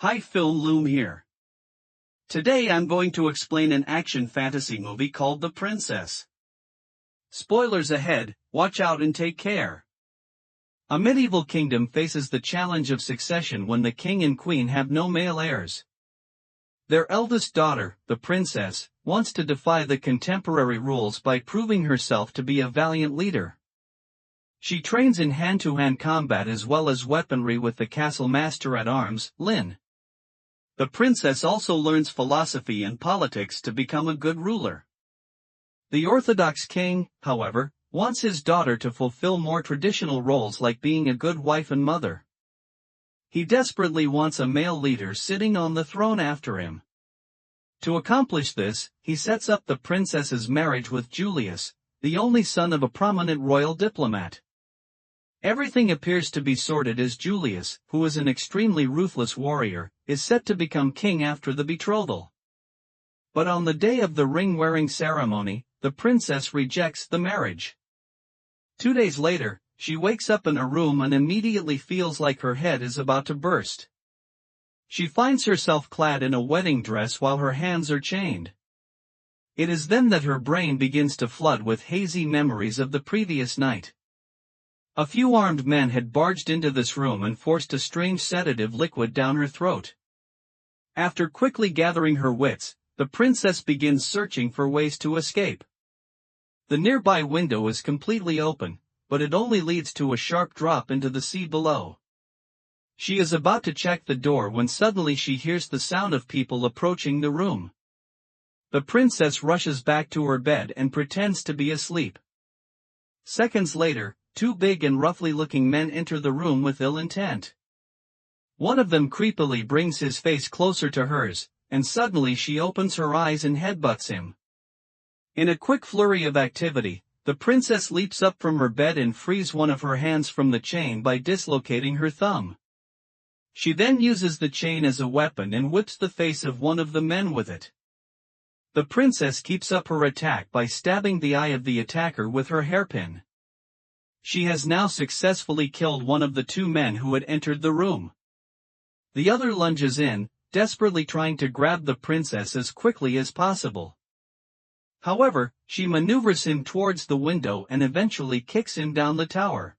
Hi, Film Loom here. Today I'm going to explain an action fantasy movie called The Princess. Spoilers ahead, watch out and take care. A medieval kingdom faces the challenge of succession when the king and queen have no male heirs. Their eldest daughter, the princess, wants to defy the contemporary rules by proving herself to be a valiant leader. She trains in hand-to-hand combat as well as weaponry with the castle master-at-arms, Lynn. The princess also learns philosophy and politics to become a good ruler. The orthodox king, however, wants his daughter to fulfill more traditional roles like being a good wife and mother. He desperately wants a male leader sitting on the throne after him. To accomplish this, he sets up the princess's marriage with Julius, the only son of a prominent royal diplomat. Everything appears to be sorted as Julius, who is an extremely ruthless warrior, is set to become king after the betrothal. But on the day of the ring-wearing ceremony, the princess rejects the marriage. 2 days later, she wakes up in her room and immediately feels like her head is about to burst. She finds herself clad in a wedding dress while her hands are chained. It is then that her brain begins to flood with hazy memories of the previous night. A few armed men had barged into this room and forced a strange sedative liquid down her throat. After quickly gathering her wits, the princess begins searching for ways to escape. The nearby window is completely open, but it only leads to a sharp drop into the sea below. She is about to check the door when suddenly she hears the sound of people approaching the room. The princess rushes back to her bed and pretends to be asleep. Seconds later, 2 big and roughly-looking men enter the room with ill intent. One of them creepily brings his face closer to hers, and suddenly she opens her eyes and headbutts him. In a quick flurry of activity, the princess leaps up from her bed and frees one of her hands from the chain by dislocating her thumb. She then uses the chain as a weapon and whips the face of one of the men with it. The princess keeps up her attack by stabbing the eye of the attacker with her hairpin. She has now successfully killed one of the 2 men who had entered the room. The other lunges in, desperately trying to grab the princess as quickly as possible. However, she maneuvers him towards the window and eventually kicks him down the tower.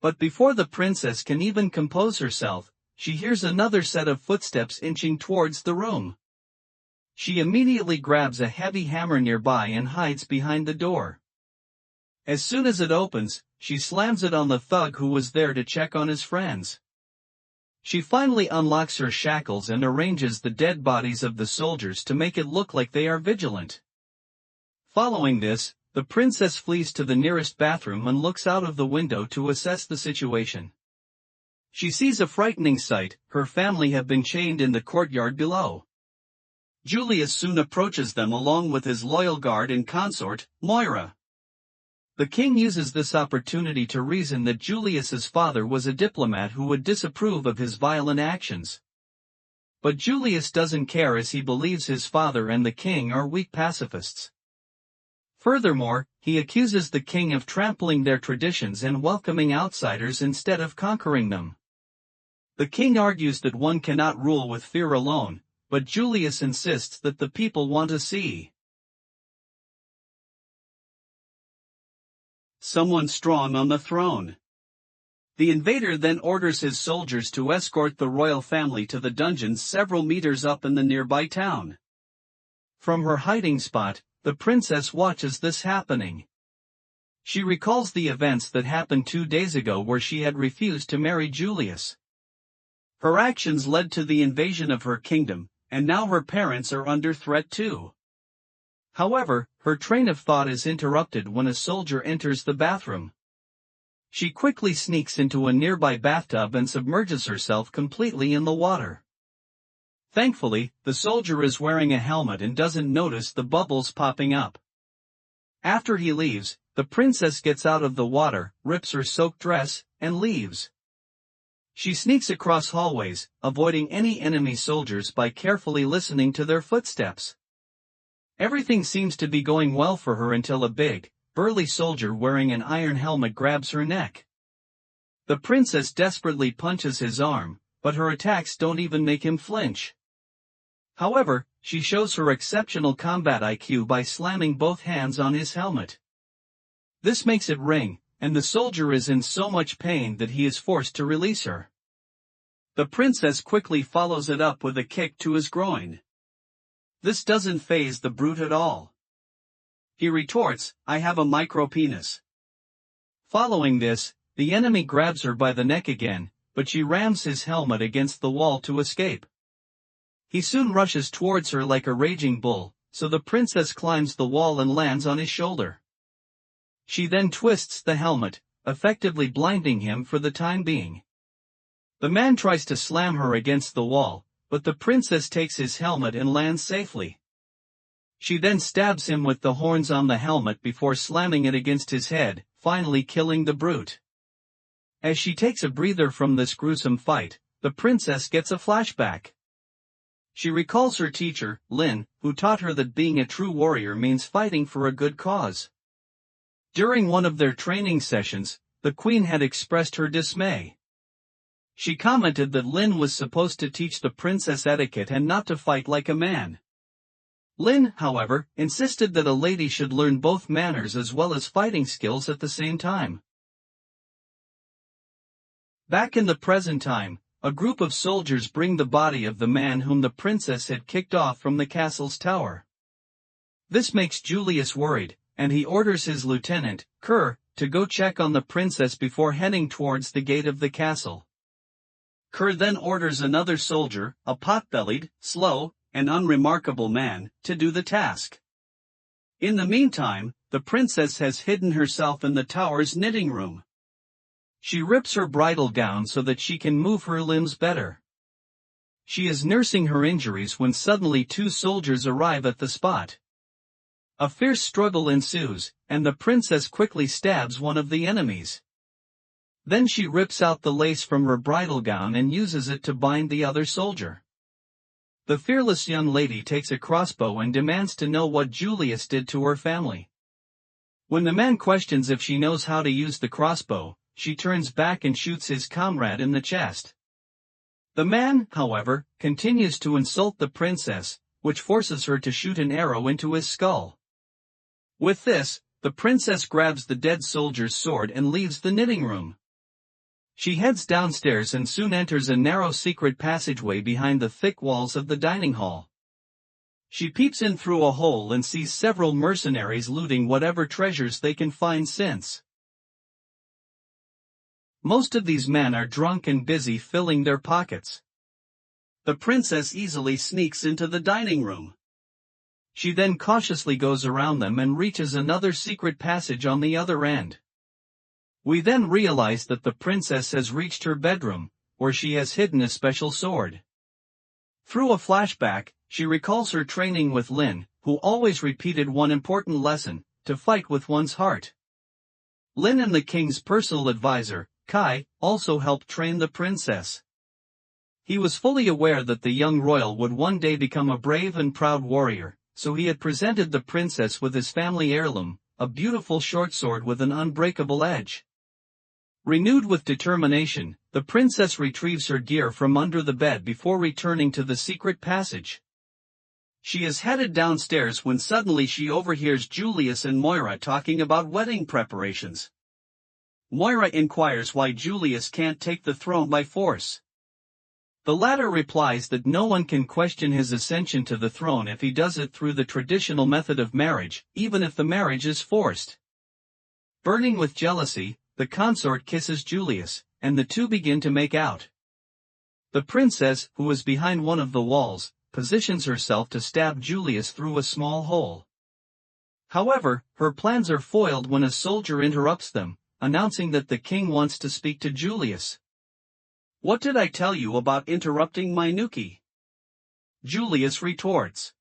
But before the princess can even compose herself, she hears another set of footsteps inching towards the room. She immediately grabs a heavy hammer nearby and hides behind the door. As soon as it opens, she slams it on the thug who was there to check on his friends. She finally unlocks her shackles and arranges the dead bodies of the soldiers to make it look like they are vigilant. Following this, the princess flees to the nearest bathroom and looks out of the window to assess the situation. She sees a frightening sight: her family have been chained in the courtyard below. Julius soon approaches them along with his loyal guard and consort, Moira. The king uses this opportunity to reason that Julius's father was a diplomat who would disapprove of his violent actions. But Julius doesn't care, as he believes his father and the king are weak pacifists. Furthermore, he accuses the king of trampling their traditions and welcoming outsiders instead of conquering them. The king argues that one cannot rule with fear alone, but Julius insists that the people want to see someone strong on the throne. The invader then orders his soldiers to escort the royal family to the dungeons several meters up in the nearby town. From her hiding spot, the princess watches this happening. She recalls the events that happened 2 days ago where she had refused to marry Julius. Her actions led to the invasion of her kingdom, and now her parents are under threat too. However, her train of thought is interrupted when a soldier enters the bathroom. She quickly sneaks into a nearby bathtub and submerges herself completely in the water. Thankfully, the soldier is wearing a helmet and doesn't notice the bubbles popping up. After he leaves, the princess gets out of the water, rips her soaked dress, and leaves. She sneaks across hallways, avoiding any enemy soldiers by carefully listening to their footsteps. Everything seems to be going well for her until a big, burly soldier wearing an iron helmet grabs her neck. The princess desperately punches his arm, but her attacks don't even make him flinch. However, she shows her exceptional combat IQ by slamming both hands on his helmet. This makes it ring, and the soldier is in so much pain that he is forced to release her. The princess quickly follows it up with a kick to his groin. This doesn't faze the brute at all. He retorts, "I have a micro-penis." Following this, the enemy grabs her by the neck again, but she rams his helmet against the wall to escape. He soon rushes towards her like a raging bull, so the princess climbs the wall and lands on his shoulder. She then twists the helmet, effectively blinding him for the time being. The man tries to slam her against the wall, but the princess takes his helmet and lands safely. She then stabs him with the horns on the helmet before slamming it against his head, finally killing the brute. As she takes a breather from this gruesome fight, the princess gets a flashback. She recalls her teacher, Lynn, who taught her that being a true warrior means fighting for a good cause. During one of their training sessions, the queen had expressed her dismay. She commented that Lynn was supposed to teach the princess etiquette and not to fight like a man. Lynn, however, insisted that a lady should learn both manners as well as fighting skills at the same time. Back in the present time, a group of soldiers bring the body of the man whom the princess had kicked off from the castle's tower. This makes Julius worried, and he orders his lieutenant, Kerr, to go check on the princess before heading towards the gate of the castle. Kerr then orders another soldier, a pot-bellied, slow, and unremarkable man, to do the task. In the meantime, the princess has hidden herself in the tower's knitting room. She rips her bridal gown so that she can move her limbs better. She is nursing her injuries when suddenly two soldiers arrive at the spot. A fierce struggle ensues, and the princess quickly stabs one of the enemies. Then she rips out the lace from her bridal gown and uses it to bind the other soldier. The fearless young lady takes a crossbow and demands to know what Julius did to her family. When the man questions if she knows how to use the crossbow, she turns back and shoots his comrade in the chest. The man, however, continues to insult the princess, which forces her to shoot an arrow into his skull. With this, the princess grabs the dead soldier's sword and leaves the knitting room. She heads downstairs and soon enters a narrow secret passageway behind the thick walls of the dining hall. She peeps in through a hole and sees several mercenaries looting whatever treasures they can find since. Most of these men are drunk and busy filling their pockets. The princess easily sneaks into the dining room. She then cautiously goes around them and reaches another secret passage on the other end. We then realize that the princess has reached her bedroom, where she has hidden a special sword. Through a flashback, she recalls her training with Lynn, who always repeated one important lesson: to fight with one's heart. Lynn and the king's personal advisor, Kai, also helped train the princess. He was fully aware that the young royal would one day become a brave and proud warrior, so he had presented the princess with his family heirloom, a beautiful short sword with an unbreakable edge. Renewed with determination, the princess retrieves her gear from under the bed before returning to the secret passage. She is headed downstairs when suddenly she overhears Julius and Moira talking about wedding preparations. Moira inquires why Julius can't take the throne by force. The latter replies that no one can question his ascension to the throne if he does it through the traditional method of marriage, even if the marriage is forced. Burning with jealousy, the consort kisses Julius, and the two begin to make out. The princess, who is behind one of the walls, positions herself to stab Julius through a small hole. However, her plans are foiled when a soldier interrupts them, announcing that the king wants to speak to Julius. "What did I tell you about interrupting my Nuki?" Julius retorts.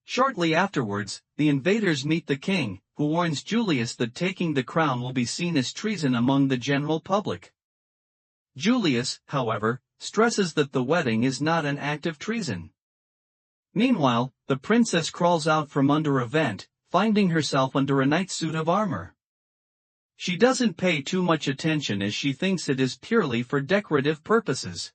Shortly afterwards, the invaders meet the king, who warns Julius that taking the crown will be seen as treason among the general public. Julius, however, stresses that the wedding is not an act of treason. Meanwhile, the princess crawls out from under a vent, finding herself under a knight's suit of armor. She doesn't pay too much attention as she thinks it is purely for decorative purposes.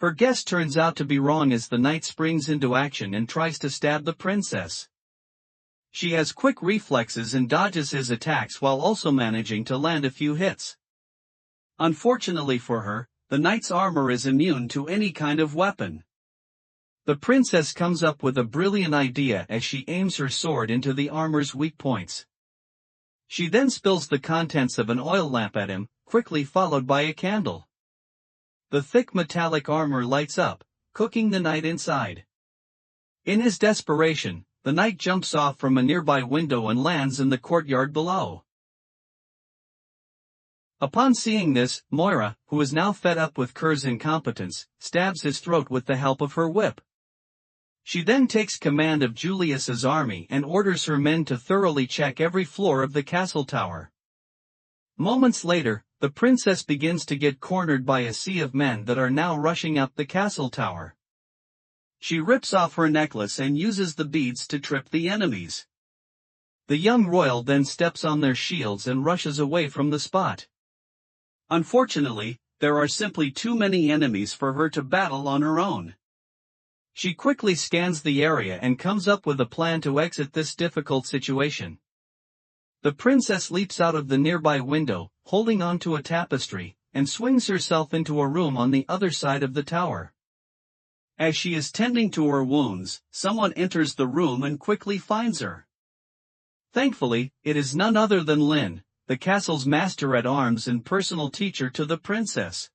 Her guess turns out to be wrong as the knight springs into action and tries to stab the princess. She has quick reflexes and dodges his attacks while also managing to land a few hits. Unfortunately for her, the knight's armor is immune to any kind of weapon. The princess comes up with a brilliant idea as she aims her sword into the armor's weak points. She then spills the contents of an oil lamp at him, quickly followed by a candle. The thick metallic armor lights up, cooking the knight inside. In his desperation, the knight jumps off from a nearby window and lands in the courtyard below. Upon seeing this, Moira, who is now fed up with Kerr's incompetence, stabs his throat with the help of her whip. She then takes command of Julius's army and orders her men to thoroughly check every floor of the castle tower. Moments later, the princess begins to get cornered by a sea of men that are now rushing up the castle tower. She rips off her necklace and uses the beads to trip the enemies. The young royal then steps on their shields and rushes away from the spot. Unfortunately, there are simply too many enemies for her to battle on her own. She quickly scans the area and comes up with a plan to exit this difficult situation. The princess leaps out of the nearby window, holding onto a tapestry, and swings herself into a room on the other side of the tower. As she is tending to her wounds, someone enters the room and quickly finds her. Thankfully, it is none other than Lynn, the castle's master-at-arms and personal teacher to the princess.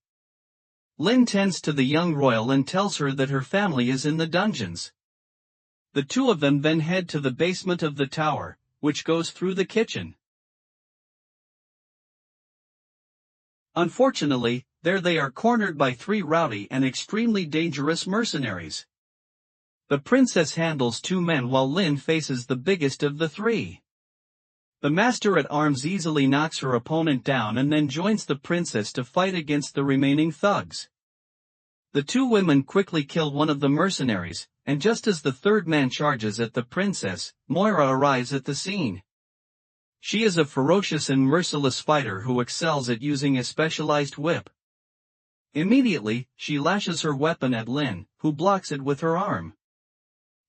Lynn tends to the young royal and tells her that her family is in the dungeons. The two of them then head to the basement of the tower, which goes through the kitchen. Unfortunately, there they are cornered by three rowdy and extremely dangerous mercenaries. The princess handles two men while Lynn faces the biggest of the three. The master-at-arms easily knocks her opponent down and then joins the princess to fight against the remaining thugs. The two women quickly kill one of the mercenaries, and just as the third man charges at the princess, Moira arrives at the scene. She is a ferocious and merciless fighter who excels at using a specialized whip. Immediately, she lashes her weapon at Lynn, who blocks it with her arm.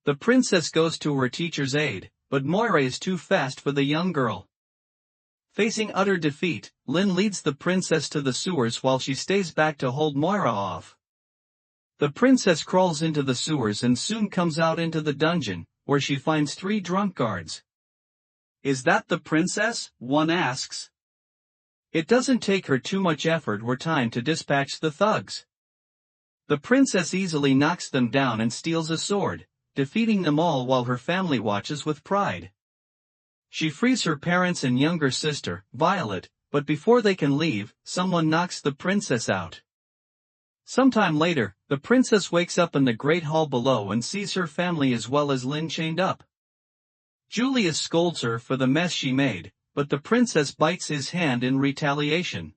The princess goes to her teacher's aid, but Moira is too fast for the young girl. Facing utter defeat, Lynn leads the princess to the sewers while she stays back to hold Moira off. The princess crawls into the sewers and soon comes out into the dungeon, where she finds three drunk guards. "Is that the princess?" one asks. It doesn't take her too much effort or time to dispatch the thugs. The princess easily knocks them down and steals a sword, defeating them all while her family watches with pride. She frees her parents and younger sister, Violet, but before they can leave, someone knocks the princess out. Sometime later, the princess wakes up in the great hall below and sees her family as well as Lynn chained up. Julius scolds her for the mess she made, but the princess bites his hand in retaliation.